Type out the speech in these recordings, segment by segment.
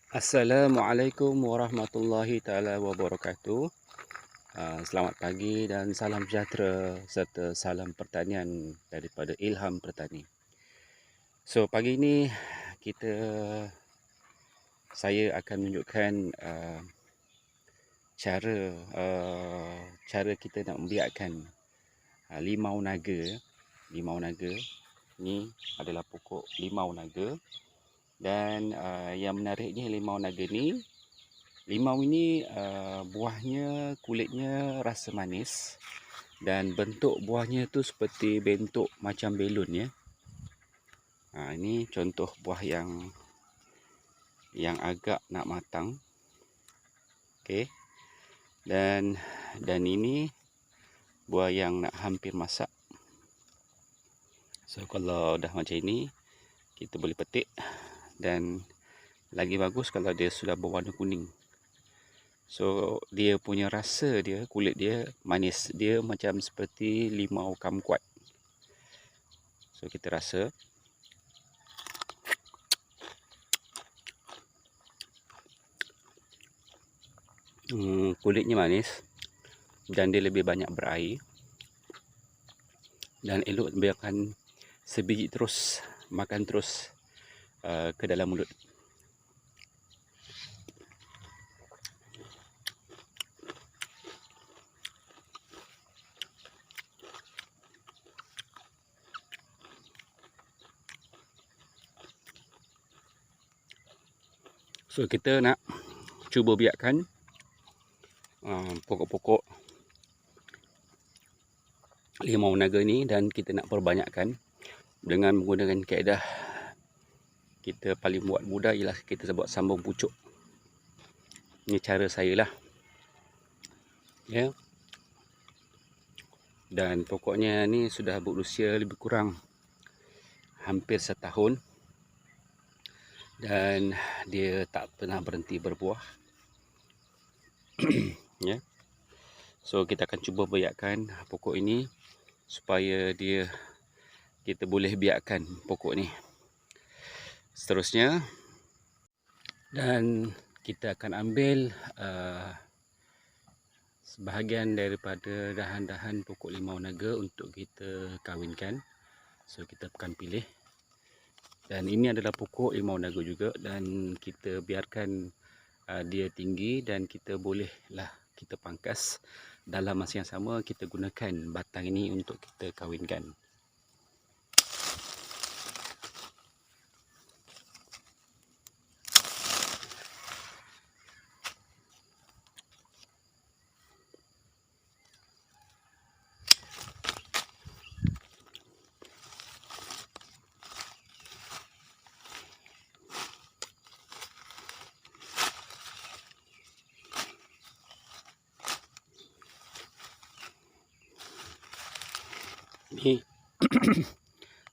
Assalamualaikum warahmatullahi taala wabarakatuh. Selamat pagi dan salam sejahtera serta salam pertanian daripada Ilham Pertani. So pagi ini kita saya akan menunjukkan cara cara kita nak membiakkan limau naga. Limau naga ni adalah pokok limau naga dan yang menariknya limau naga ni, limau ini buahnya, kulitnya rasa manis dan bentuk buahnya tu seperti bentuk macam belon ya. Ini contoh buah yang agak nak matang. Okey. Dan ini buah yang nak hampir masak. So kalau dah macam ini kita boleh petik, dan lagi bagus kalau dia sudah berwarna kuning. So dia punya rasa dia, kulit dia manis. Dia macam seperti limau kamkuat. So kita rasa. Kulitnya manis dan dia lebih banyak berair. Dan elok biarkan sebiji terus, makan terus ke dalam mulut. So kita nak cuba biarkan pokok-pokok limau naga ni, dan kita nak perbanyakkan dengan menggunakan kaedah kita paling buat mudah ialah kita buat sambung pucuk. Ini cara saya lah. Ya. Dan pokoknya ni sudah berusia lebih kurang hampir setahun. Dan dia tak pernah berhenti berbuah. Ya. So kita akan cuba biarkan pokok ini supaya kita boleh biarkan pokok ni seterusnya. Dan kita akan ambil sebahagian daripada dahan-dahan pokok limau naga untuk kita kawinkan. So kita akan pilih. Dan ini adalah pokok limau naga juga, dan kita biarkan dia tinggi, dan kita bolehlah kita pangkas. Dalam masa yang sama kita gunakan batang ini untuk kita kawinkan. Ini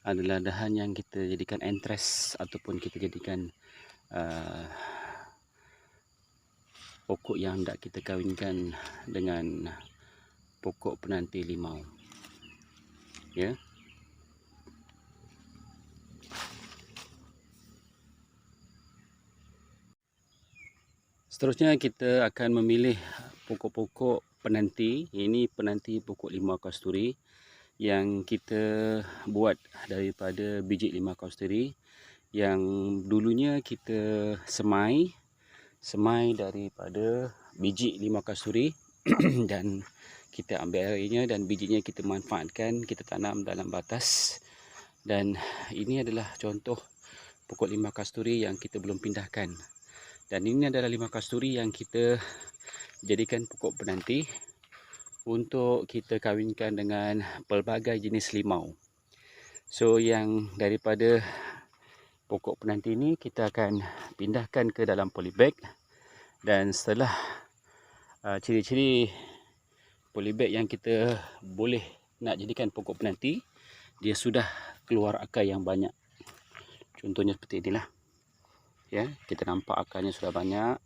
adalah dahan yang kita jadikan entres ataupun kita jadikan pokok yang hendak kita kawinkan dengan pokok penanti limau. Ya. Seterusnya kita akan memilih pokok-pokok penanti. Ini penanti pokok limau kasturi yang kita buat daripada biji limau kasturi yang dulunya kita semai daripada biji limau kasturi dan kita ambil airnya dan bijinya kita manfaatkan, kita tanam dalam batas. Dan ini adalah contoh pokok limau kasturi yang kita belum pindahkan. Dan ini adalah limau kasturi yang kita jadikan pokok penanti untuk kita kawinkan dengan pelbagai jenis limau. So yang daripada pokok penanti ini kita akan pindahkan ke dalam polybag. Dan setelah ciri-ciri polybag yang kita boleh nak jadikan pokok penanti, dia sudah keluar akar yang banyak. Contohnya seperti inilah. Ya, kita nampak akarnya sudah banyak,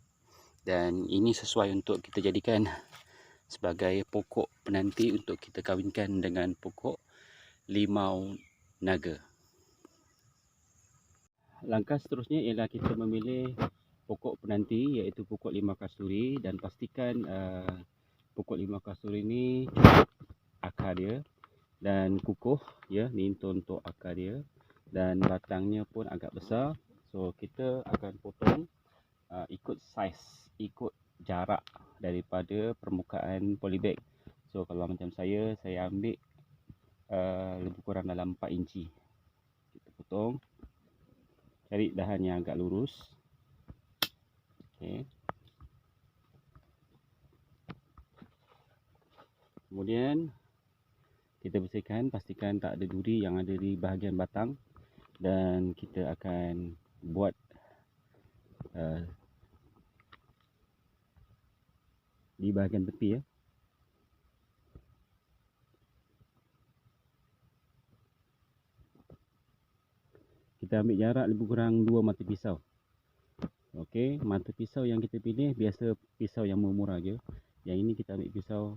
dan ini sesuai untuk kita jadikan sebagai pokok penanti untuk kita kawinkan dengan pokok limau naga. Langkah seterusnya ialah kita memilih pokok penanti iaitu pokok limau kasturi, dan pastikan pokok limau kasturi ni cukup akar dia dan kukuh ya, ni untuk akar dia, dan batangnya pun agak besar. So kita akan potong ikut saiz, ikut jarak daripada permukaan polybag. So kalau macam saya ambil lebih kurang dalam 4 inci. Kita potong, cari dahan yang agak lurus. Okay. Kemudian kita bersihkan, pastikan tak ada duri yang ada di bahagian batang, dan kita akan buat di bahagian tepi ya. Kita ambil jarak lebih kurang 2 mata pisau. Okey, mata pisau yang kita pilih biasa pisau yang murah je. Yang ini kita ambil pisau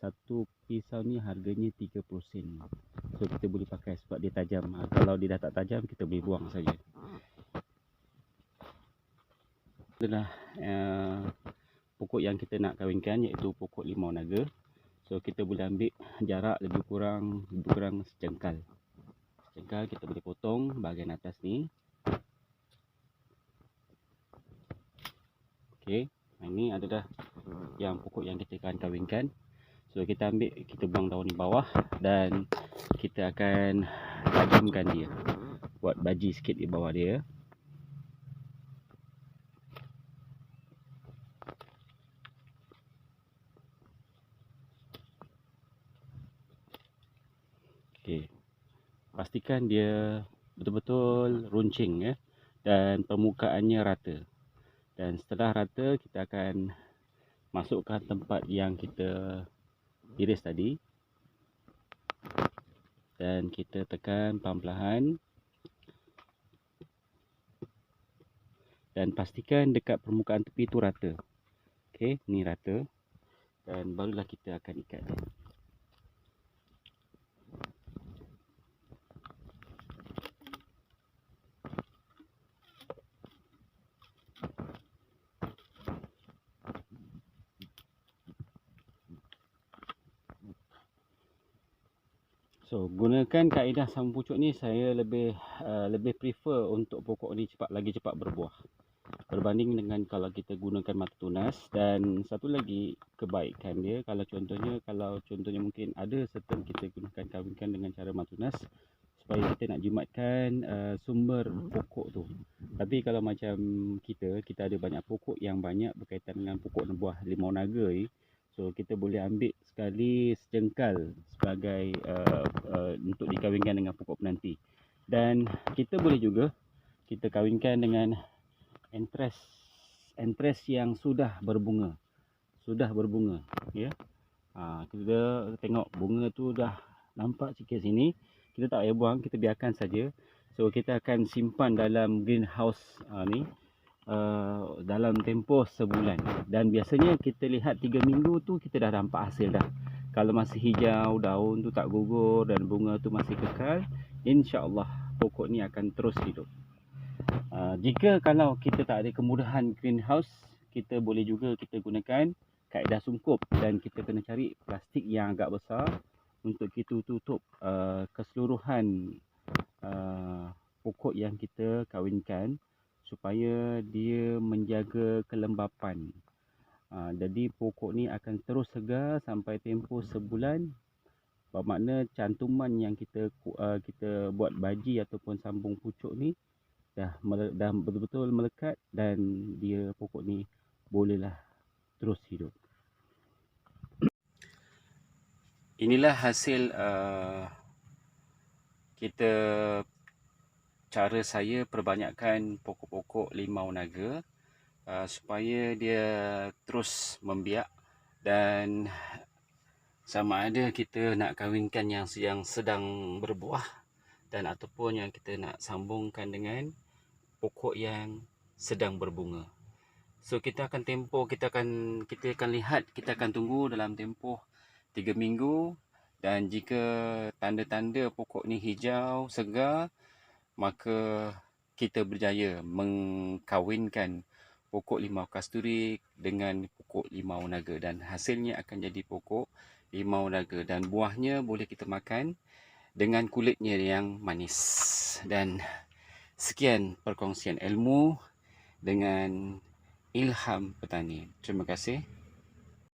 satu pisau ni harganya 30 sen. So kita boleh pakai sebab dia tajam. Kalau dia dah tak tajam, kita boleh buang saja. Adalah pokok yang kita nak kahwinkan, iaitu pokok limau naga. So kita boleh ambil jarak lebih kurang secengkal. Secengkal kita boleh potong bahagian atas ni. Okey, ini adalah yang pokok yang kita akan kahwinkan. So kita ambil, kita buang daun di bawah dan kita akan tajamkan dia. Buat baji sikit di bawah dia. Okey. Pastikan dia betul-betul runcing ya, dan permukaannya rata. Dan setelah rata, kita akan masukkan tempat yang kita iris tadi, dan kita tekan perlahan-lahan, dan pastikan dekat permukaan tepi itu rata. Okey, ni rata, dan barulah kita akan ikat dia. So gunakan kaedah sambung pucuk ni, saya lebih prefer untuk pokok ni lagi cepat berbuah berbanding dengan kalau kita gunakan mata tunas. Dan satu lagi kebaikan dia, kalau contohnya mungkin ada certain kita gunakan kahwinkan dengan cara mata tunas supaya kita nak jimatkan sumber pokok tu. Tapi kalau macam kita ada banyak pokok yang banyak berkaitan dengan pokok buah limau naga ni. So kita boleh ambil sekali secengkal sebagai untuk dikahwinkan dengan pokok penanti. Dan kita boleh juga kita kahwinkan dengan entres yang sudah berbunga. Ya. Kita tengok bunga tu dah nampak sikit sini. Kita tak payah buang, kita biarkan saja. So kita akan simpan dalam greenhouse ni dalam tempoh sebulan, dan biasanya kita lihat 3 minggu tu kita dah nampak hasil dah. Kalau masih hijau, daun tu tak gugur dan bunga tu masih kekal, insya-Allah pokok ni akan terus hidup. Jika kalau kita tak ada kemudahan greenhouse, kita boleh juga kita gunakan kaedah sungkup, dan kita kena cari plastik yang agak besar untuk kita tutup keseluruhan pokok yang kita kahwinkan, supaya dia menjaga kelembapan. Jadi pokok ni akan terus segar sampai tempoh sebulan. Bermakna cantuman yang kita buat baji ataupun sambung pucuk ni dah betul-betul melekat, dan dia pokok ni bolehlah terus hidup. Inilah hasil kita cara saya perbanyakkan pokok-pokok limau naga supaya dia terus membiak, dan sama ada kita nak kahwinkan yang sedang berbuah, dan ataupun yang kita nak sambungkan dengan pokok yang sedang berbunga. So kita akan lihat, kita akan tunggu dalam tempoh 3 minggu, dan jika tanda-tanda pokok ni hijau segar, maka kita berjaya mengkawinkan pokok limau kasturi dengan pokok limau naga, dan hasilnya akan jadi pokok limau naga, dan buahnya boleh kita makan dengan kulitnya yang manis. Dan sekian perkongsian ilmu dengan Ilham Petani. Terima kasih.